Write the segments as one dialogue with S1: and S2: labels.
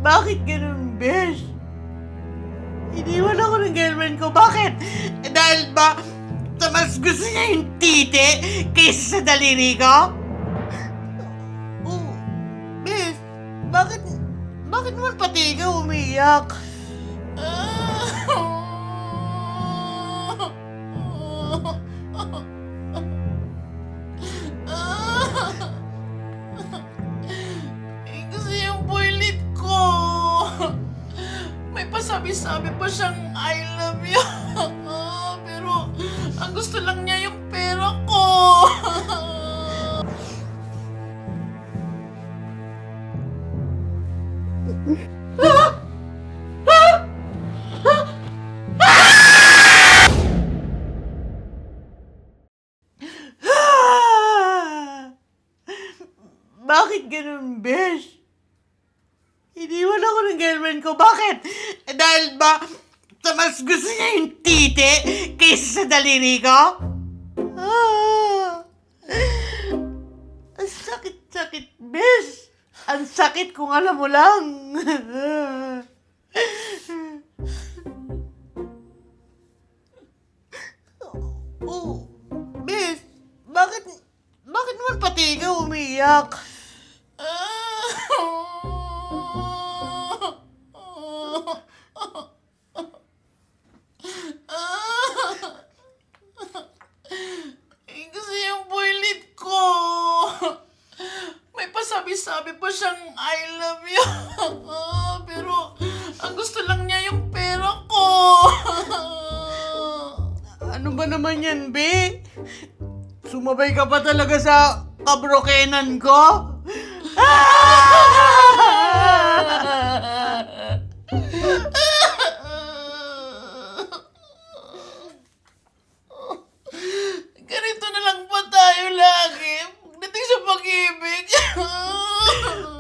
S1: Bakit ganun, besh? Iniwan ako ng girlfriend ko. Bakit? Dahil ba mas gusto niya yung titi kaysa sa daliri ko? Oh, besh, bakit naman pati ikaw umiiyak?
S2: Kasi yung boylet ko, may pasabi-sabi pa siyang I love you. Pero ang gusto lang niya yung pera ko.
S1: Bakit ganun, besh? Iniwan ako ng girlfriend ko. Bakit? Dahil ba mas gusto niya yung titi kaysa sa daliri ko? Ang sakit-sakit, besh. Ang sakit kung alam mo lang. Oh, besh, bakit naman pati ikaw umiiyak?
S2: Kasi yung boylet ko, may pasabi-sabi pa siyang I love you. Pero ang gusto lang niya yung pera ko.
S1: Ano ba naman yan, be? Sumabay ka pa talaga sa kabrokenan ko?
S2: Ganito na lang ba tayo lagi? Pagdating sa pag-ibig.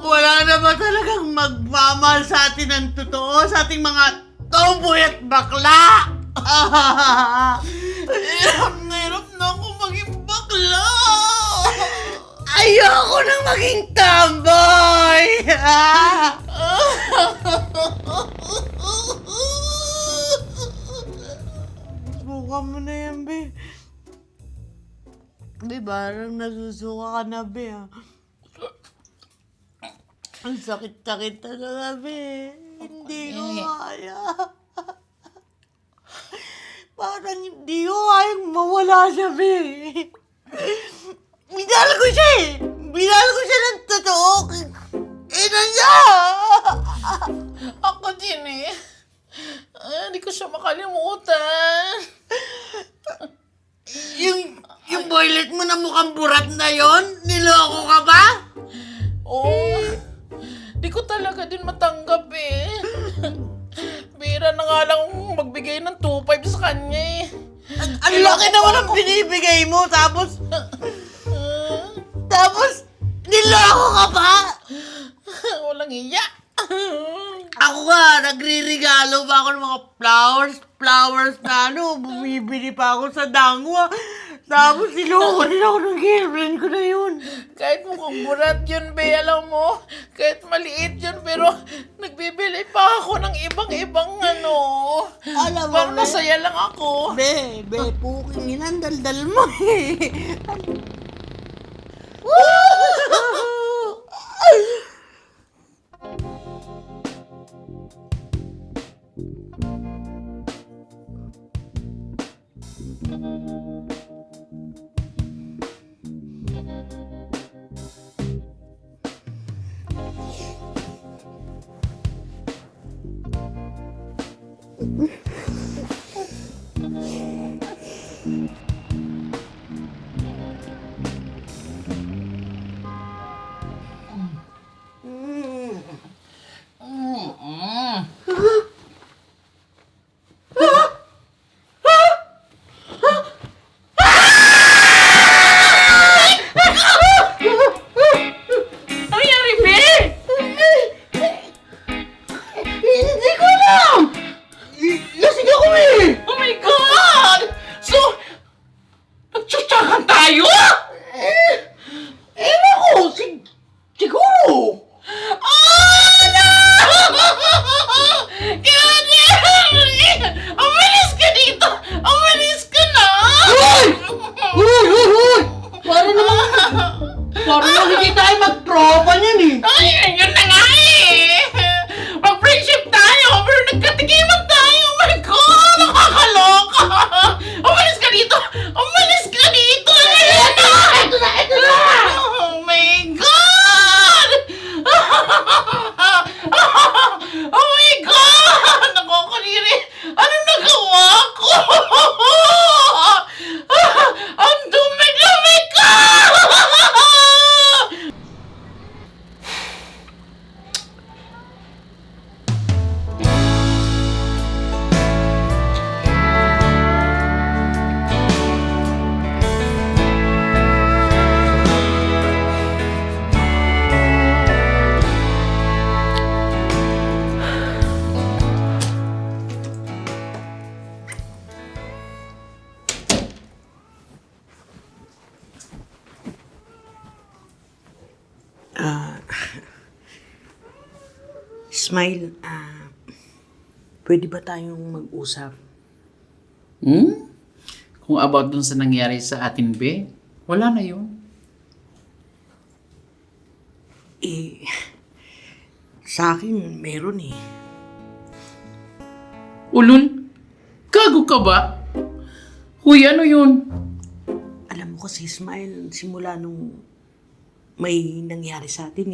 S1: Wala na ba talagang magmamahal sa atin ng totoo sa ating mga tomboy at bakla?
S2: Hirap na hirap na ako maging bakla.
S1: Ayoko nang maging tomboy! Suka mo na yan, be. Be, parang nasusuka ka na, be, ah. Ang sakit-sakit talaga, be. Hindi ko kaya. Parang hindi ko kayang mawala siya, be. Minahal ko siya eh. Minahal ko siya ng totoo. Ina niya!
S2: Ako din eh. Hindi ko siya makalimutan.
S1: Yung boylet mo na mukhang burat na yon, niloko ka ba?
S2: Oo. Di ko talaga din matanggap eh. Bira na nga lang magbigay ng 2.5 sa kanya eh.
S1: Ang laki naman ang binibigay mo, tapos niloko ka pa?
S2: Walang iya.
S1: Ako nga, nagre-regalo ba ako ng mga flowers na bumibili pa ako sa dangwa. Tapos niloko rin ako ng girlfriend ko na yun.
S2: Kahit mukhang burat yun, be, alam mo. Kahit maliit yun, pero nagbibili pa ako ng ibang-ibang
S1: Alam mo,
S2: Parang
S1: be?
S2: masaya lang ako.
S1: Be, puking inandaldal mo eh. Hindi ko alam! Mario, hindi tayo mag-tropa niyan eh.
S2: Ay, yun na nga eh! Mag-friendship tayo, pero nagkatigiman tayo! Oh my God! Nakakaloka! Umalis ka dito! Umalis ka dito! Ito na! Oh my God! Oh my God! Nakukuliri! Anong nagawa ko? Ang dumi-dumi ka!
S1: Smile, pwede ba tayong mag-usap?
S2: Kung about dun sa nangyari sa atin, be, wala na yun.
S1: Sa akin, meron eh.
S2: Ulul, gago ka ba? Huy, ano yun?
S1: Alam mo kasi, Smile, simula nung may nangyari sa atin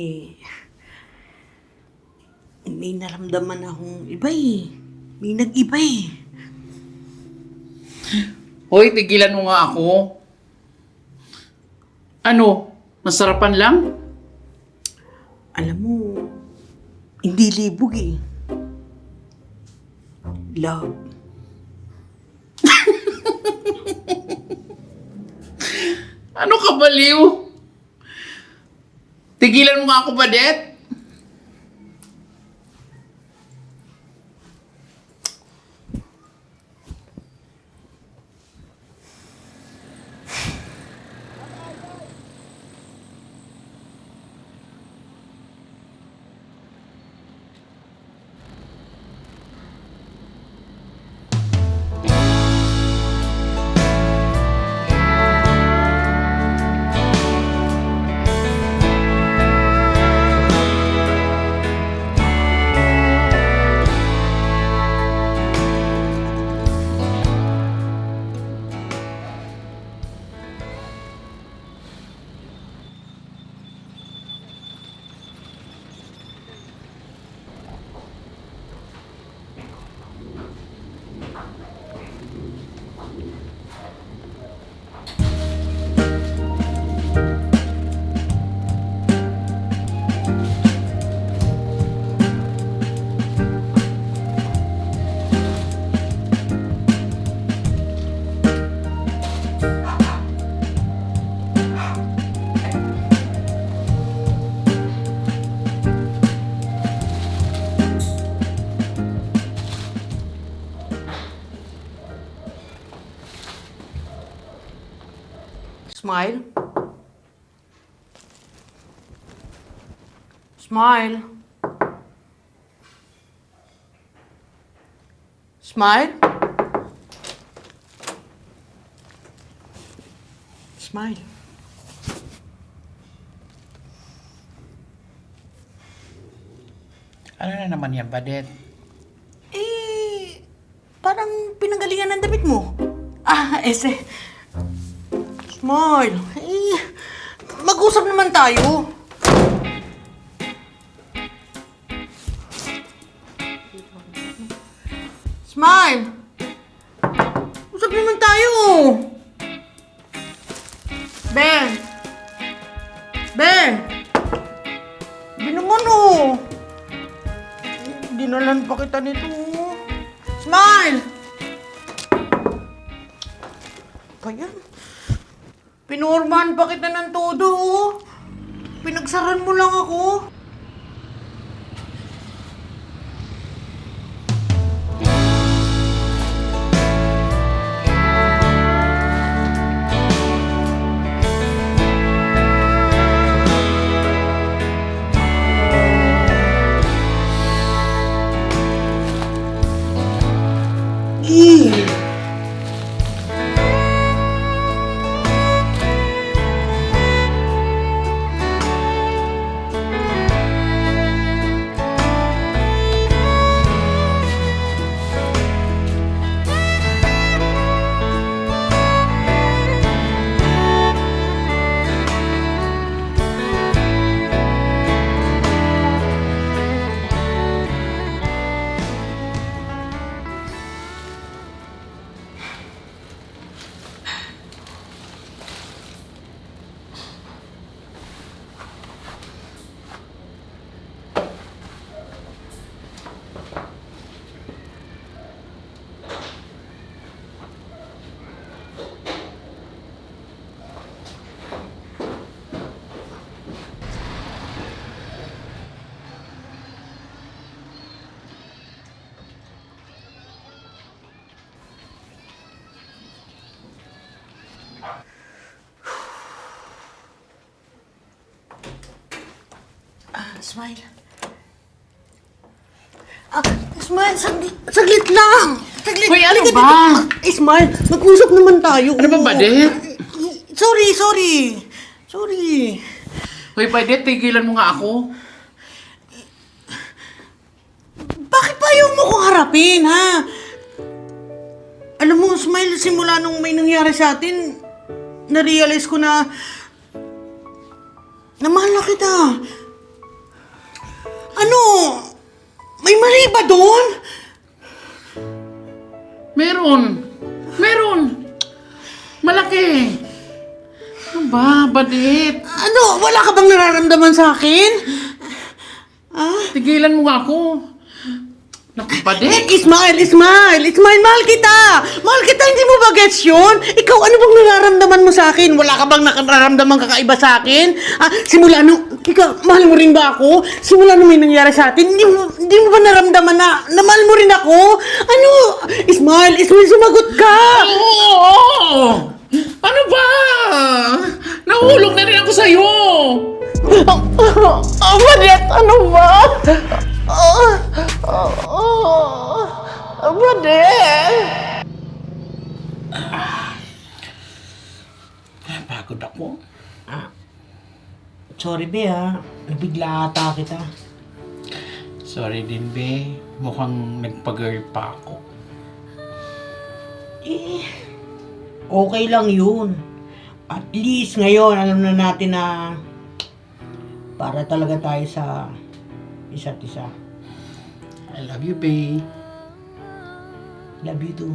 S1: may naramdaman akong iba eh. May nag-iba eh.
S2: Hoy, tigilan mo nga ako. Ano? Masarapan lang?
S1: Alam mo, hindi libog eh. Love.
S2: Ano ka baliw? Tigilan mo nga ako, Badet?
S1: Smile. Smile. Smile. Smile.
S2: Ano na naman yan, Badet?
S1: Parang pinanggalingan ng damit mo. Ese. Smile. Mag-usap naman tayo. Smile. Usap naman tayo. Ben. Ben. Naman dinalan pa kita nito. Smile. Kaya, pinormahan pa kita ng todo. Pinagsaran mo lang ako. Smile. Smile, saglit lang. Saglit.
S2: Hoy, ano
S1: Halika
S2: ba?
S1: dito. Smile, mag-usap naman tayo.
S2: Ano ba, Badet?
S1: Sorry.
S2: Hoy, Badet, tigilan mo nga ako.
S1: Bakit pa ayaw mo kong harapin, ha? Alam mo, Smile, simula nung may nangyari sa atin, na-realize ko na mahal na kita. Ano? May mali ba doon?
S2: Meron. Malaki. Ano ba, Badet?
S1: Ano? Wala ka bang nararamdaman sa akin?
S2: Tigilan mo nga ako. Naku, Badet.
S1: Ismail, mahal kita! Mahal kita, hindi mo ba gets yun? Ikaw, ano bang nararamdaman mo sa akin? Wala ka bang nararamdaman kakaiba sa akin? Simula nung, mahal mo rin ba ako? Simula nung may nangyari sa atin, hindi mo ba naramdaman na mahal mo rin ako? Ano? Ismail, sumagot ka!
S2: Oo! Ano ba? Nahulog na rin ako sa'yo.
S1: Badet, ano ba? Badet!
S2: Pagod ako.
S1: Sorry, Be, ha. Nabigla ata kita.
S2: Sorry din, be. Mukhang nagpa-girl pa ako.
S1: Okay lang yun. At least ngayon, alam na natin na para talaga tayo sa isa't isa.
S2: I love you, be.
S1: Love you too.